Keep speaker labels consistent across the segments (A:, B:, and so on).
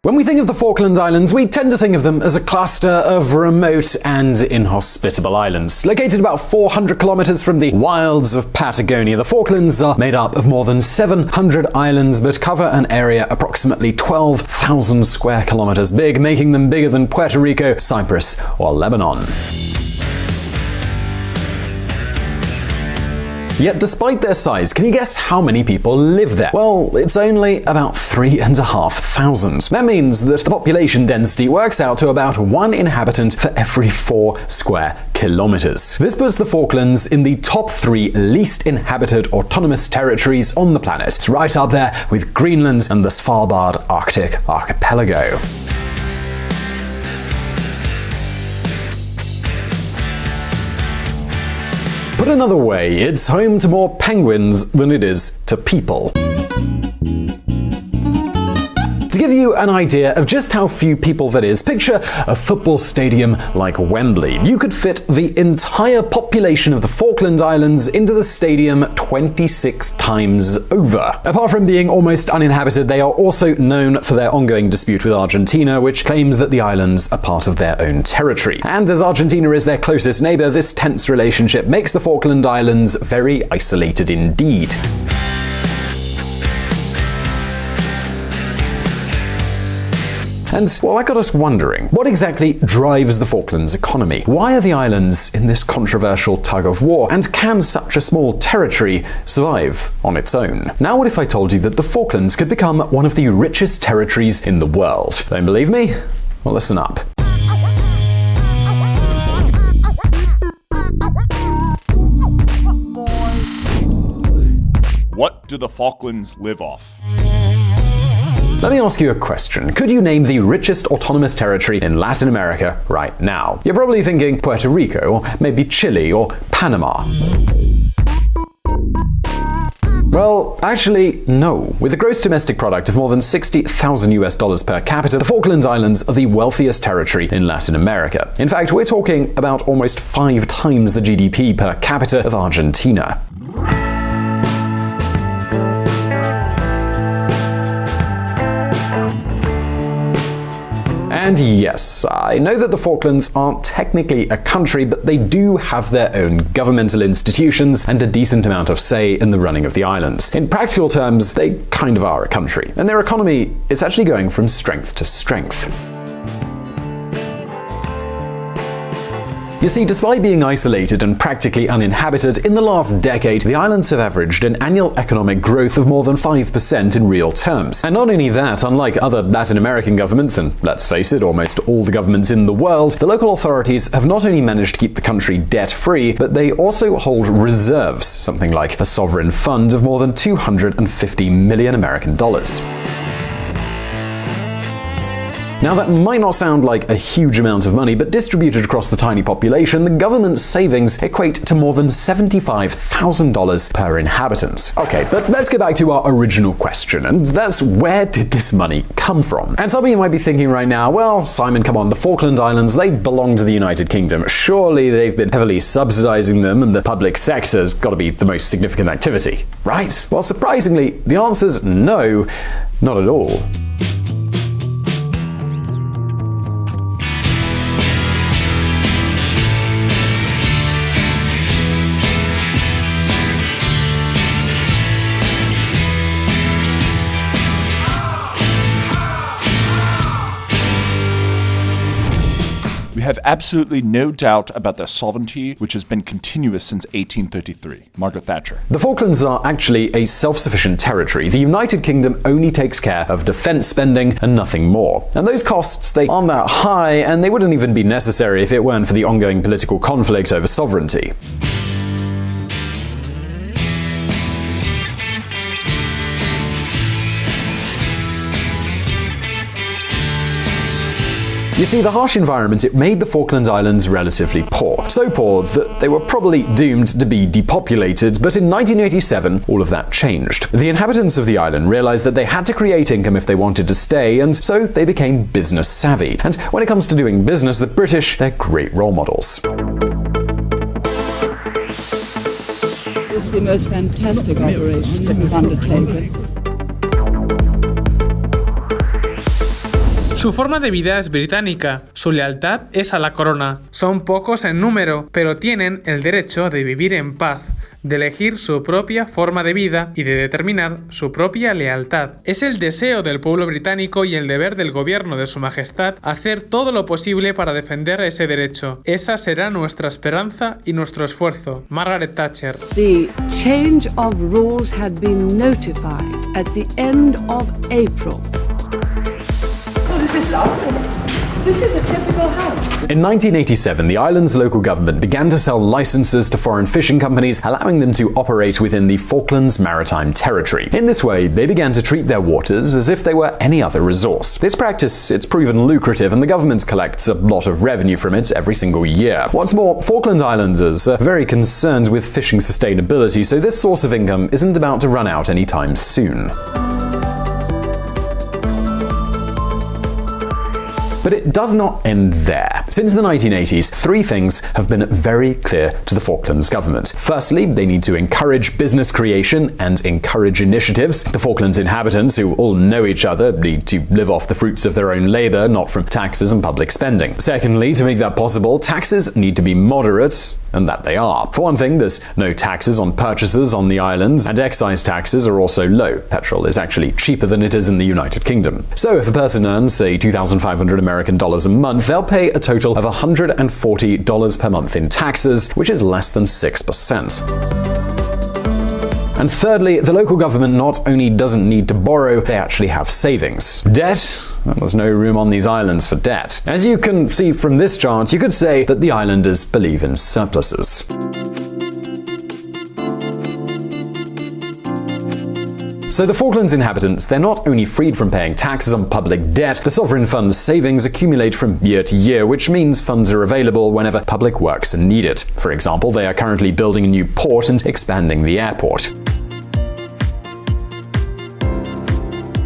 A: When we think of the Falkland Islands, we tend to think of them as a cluster of remote and inhospitable islands. Located about 400 kilometers from the wilds of Patagonia, the Falklands are made up of more than 700 islands but cover an area approximately 12,000 square kilometers big, making them bigger than Puerto Rico, Cyprus, or Lebanon. Yet despite their size, can you guess how many people live there? Well, it's only about 3,500. That means that the population density works out to about 1 inhabitant for every 4 square kilometers. This puts the Falklands in the top 3 least inhabited autonomous territories on the planet. It's right up there with Greenland and the Svalbard Arctic archipelago. Put another way, it's home to more penguins than it is to people. To give you an idea of just how few people that is, picture a football stadium like Wembley. You could fit the entire population of the Falkland Islands into the stadium 26 times over. Apart from being almost uninhabited, they are also known for their ongoing dispute with Argentina, which claims that the islands are part of their own territory. And as Argentina is their closest neighbor, this tense relationship makes the Falkland Islands very isolated indeed. And, well, that got us wondering, what exactly drives the Falklands economy? Why are the islands in this controversial tug-of-war? And can such a small territory survive on its own? Now what if I told you that the Falklands could become one of the richest territories in the world? Don't believe me? Well, listen up.
B: What do the Falklands live off?
A: Let me ask you a question. Could you name the richest autonomous territory in Latin America right now? You're probably thinking Puerto Rico, or maybe Chile, or Panama. Well, actually, no. With a gross domestic product of more than $60,000 per capita, the Falkland Islands are the wealthiest territory in Latin America. In fact, we're talking about almost 5 times the GDP per capita of Argentina. And yes, I know that the Falklands aren't technically a country, but they do have their own governmental institutions and a decent amount of say in the running of the islands. In practical terms, they kind of are a country, and their economy is actually going from strength to strength. You see, despite being isolated and practically uninhabited, in the last decade, the islands have averaged an annual economic growth of more than 5% in real terms. And not only that, unlike other Latin American governments, and let's face it, almost all the governments in the world, the local authorities have not only managed to keep the country debt-free, but they also hold reserves, something like a sovereign fund of more than $250 million American dollars. Now that might not sound like a huge amount of money, but distributed across the tiny population, the government's savings equate to more than $75,000 per inhabitant. Okay, but let's get back to our original question, and that's, where did this money come from? And some of you might be thinking right now, well, Simon, come on, the Falkland Islands, they belong to the United Kingdom. Surely they've been heavily subsidizing them, and the public sector's got to be the most significant activity, right? Well, surprisingly, the answer's no, not at all.
B: We have absolutely no doubt about their sovereignty, which has been continuous since 1833. Margaret Thatcher.
A: The Falklands are actually a self-sufficient territory. The United Kingdom only takes care of defense spending and nothing more. And those costs, they aren't that high, and they wouldn't even be necessary if it weren't for the ongoing political conflict over sovereignty. You see, the harsh environment, it made the Falkland Islands relatively poor. So poor that they were probably doomed to be depopulated, but in 1987, all of that changed. The inhabitants of the island realized that they had to create income if they wanted to stay, and so they became business savvy. And when it comes to doing business, the British, they're great role models.
C: It's the most fantastic operation that we've undertaken.
D: Su forma de vida es británica, su lealtad es a la corona. Son pocos en número, pero tienen el derecho de vivir en paz, de elegir su propia forma de vida y de determinar su propia lealtad. Es el deseo del pueblo británico y el deber del gobierno de Su Majestad hacer todo lo posible para defender ese derecho. Esa será nuestra esperanza y nuestro esfuerzo. Margaret Thatcher.
C: The change of rules had been notified at the end of April. Oh, this is lovely. This is a typical house.
A: In 1987, the island's local government began to sell licenses to foreign fishing companies, allowing them to operate within the Falklands Maritime Territory. In this way, they began to treat their waters as if they were any other resource. This practice, it's proven lucrative, and the government collects a lot of revenue from it every single year. What's more, Falkland Islanders are very concerned with fishing sustainability, so this source of income isn't about to run out anytime soon. But it does not end there. Since the 1980s, three things have been very clear to the Falklands government. Firstly, they need to encourage business creation and encourage initiatives. The Falklands inhabitants, who all know each other, need to live off the fruits of their own labor, not from taxes and public spending. Secondly, to make that possible, taxes need to be moderate, and that they are. For one thing, there's no taxes on purchases on the islands, and excise taxes are also low. Petrol is actually cheaper than it is in the United Kingdom. So if a person earns, say, $2,500 American dollars a month, they'll pay a total of $140 per month in taxes, which is less than 6%. And thirdly, the local government not only doesn't need to borrow, they actually have savings. Debt? Well, there's no room on these islands for debt. As you can see from this chart, you could say that the islanders believe in surpluses. So the Falklands inhabitants, they're not only freed from paying taxes on public debt, the sovereign fund's savings accumulate from year to year, which means funds are available whenever public works are needed. For example, they are currently building a new port and expanding the airport.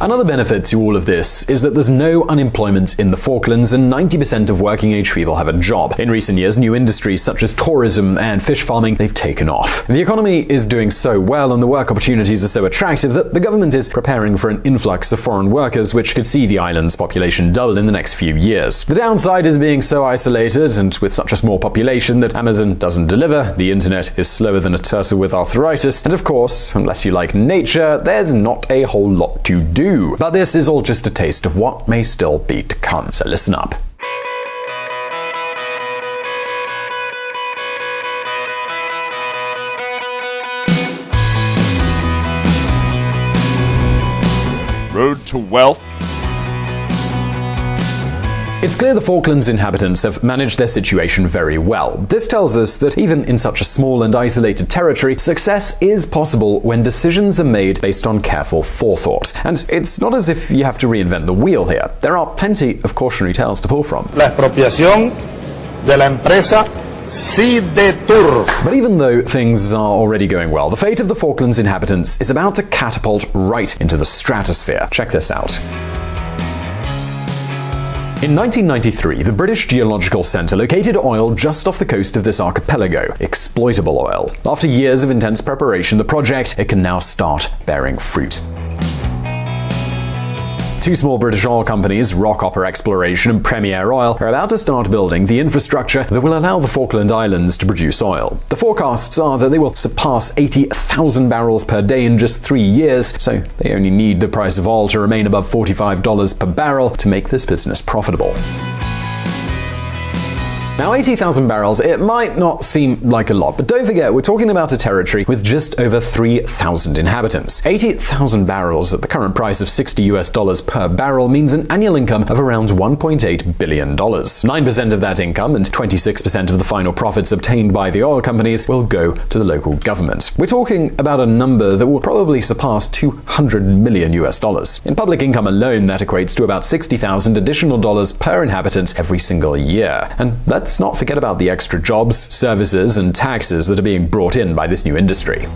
A: Another benefit to all of this is that there's no unemployment in the Falklands, and 90% of working-age people have a job. In recent years, new industries such as tourism and fish farming, they've taken off. The economy is doing so well and the work opportunities are so attractive that the government is preparing for an influx of foreign workers, which could see the island's population double in the next few years. The downside is being so isolated and with such a small population that Amazon doesn't deliver, the internet is slower than a turtle with arthritis, and of course, unless you like nature, there's not a whole lot to do. But this is all just a taste of what may still be to come, so listen up.
B: Road to wealth.
A: It's clear the Falklands inhabitants have managed their situation very well. This tells us that even in such a small and isolated territory, success is possible when decisions are made based on careful forethought. And it's not as if you have to reinvent the wheel here. There are plenty of cautionary tales to pull from.
E: La expropiación de la empresa Sidetur.
A: But even though things are already going well, the fate of the Falklands inhabitants is about to catapult right into the stratosphere. Check this out. In 1993, the British Geological Centre located oil just off the coast of this archipelago, exploitable oil. After years of intense preparation, the project, it can now start bearing fruit. Two small British oil companies, Rockhopper Exploration and Premier Oil, are about to start building the infrastructure that will allow the Falkland Islands to produce oil. The forecasts are that they will surpass 80,000 barrels per day in just 3 years, so they only need the price of oil to remain above $45 per barrel to make this business profitable. Now, 80,000 barrels, it might not seem like a lot, but don't forget, we're talking about a territory with just over 3,000 inhabitants. 80,000 barrels at the current price of $60 per barrel means an annual income of around $1.8 billion. 9% of that income and 26% of the final profits obtained by the oil companies will go to the local government. We're talking about a number that will probably surpass $200 million. In public income alone, that equates to about $60,000 additional dollars per inhabitant every single year. And let's not forget about the extra jobs, services, and taxes that are being brought in by this new industry.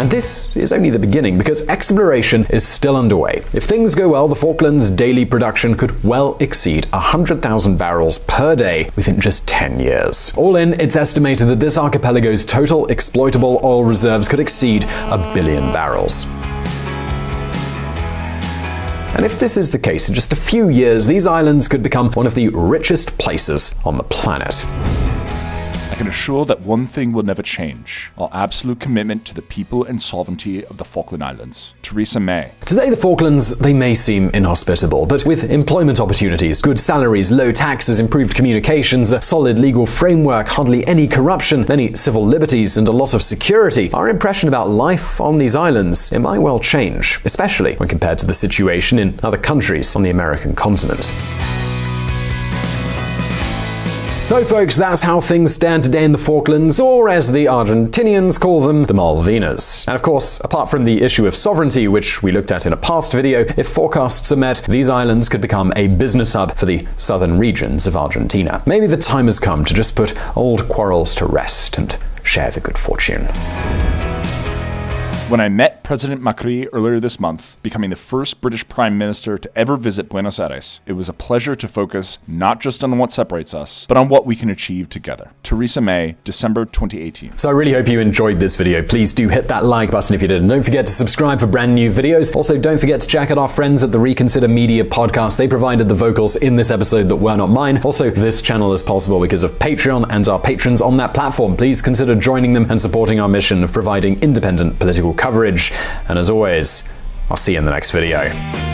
A: And this is only the beginning, because exploration is still underway. If things go well, the Falklands' daily production could well exceed 100,000 barrels per day within just 10 years. All in, it's estimated that this archipelago's total exploitable oil reserves could exceed 1 billion barrels. And if this is the case, in just a few years, these islands could become one of the richest places on the planet.
B: I can assure that one thing will never change: our absolute commitment to the people and sovereignty of the Falkland Islands. Theresa May.
A: Today, the Falklands, they may seem inhospitable, but with employment opportunities, good salaries, low taxes, improved communications, a solid legal framework, hardly any corruption, many civil liberties, and a lot of security, our impression about life on these islands, it might well change, especially when compared to the situation in other countries on the American continent. So folks, that's how things stand today in the Falklands, or as the Argentinians call them, the Malvinas. And of course, apart from the issue of sovereignty, which we looked at in a past video, if forecasts are met, these islands could become a business hub for the southern regions of Argentina. Maybe the time has come to just put old quarrels to rest and share the good fortune.
B: When I met President Macri earlier this month, becoming the first British Prime Minister to ever visit Buenos Aires, it was a pleasure to focus not just on what separates us, but on what we can achieve together. Theresa May, December 2018.
A: So I really hope you enjoyed this video. Please do hit that like button if you did, and don't forget to subscribe for brand new videos. Also, don't forget to check out our friends at the Reconsider Media podcast. They provided the vocals in this episode that were not mine. Also, this channel is possible because of Patreon and our patrons on that platform. Please consider joining them and supporting our mission of providing independent political coverage. And as always, I'll see you in the next video.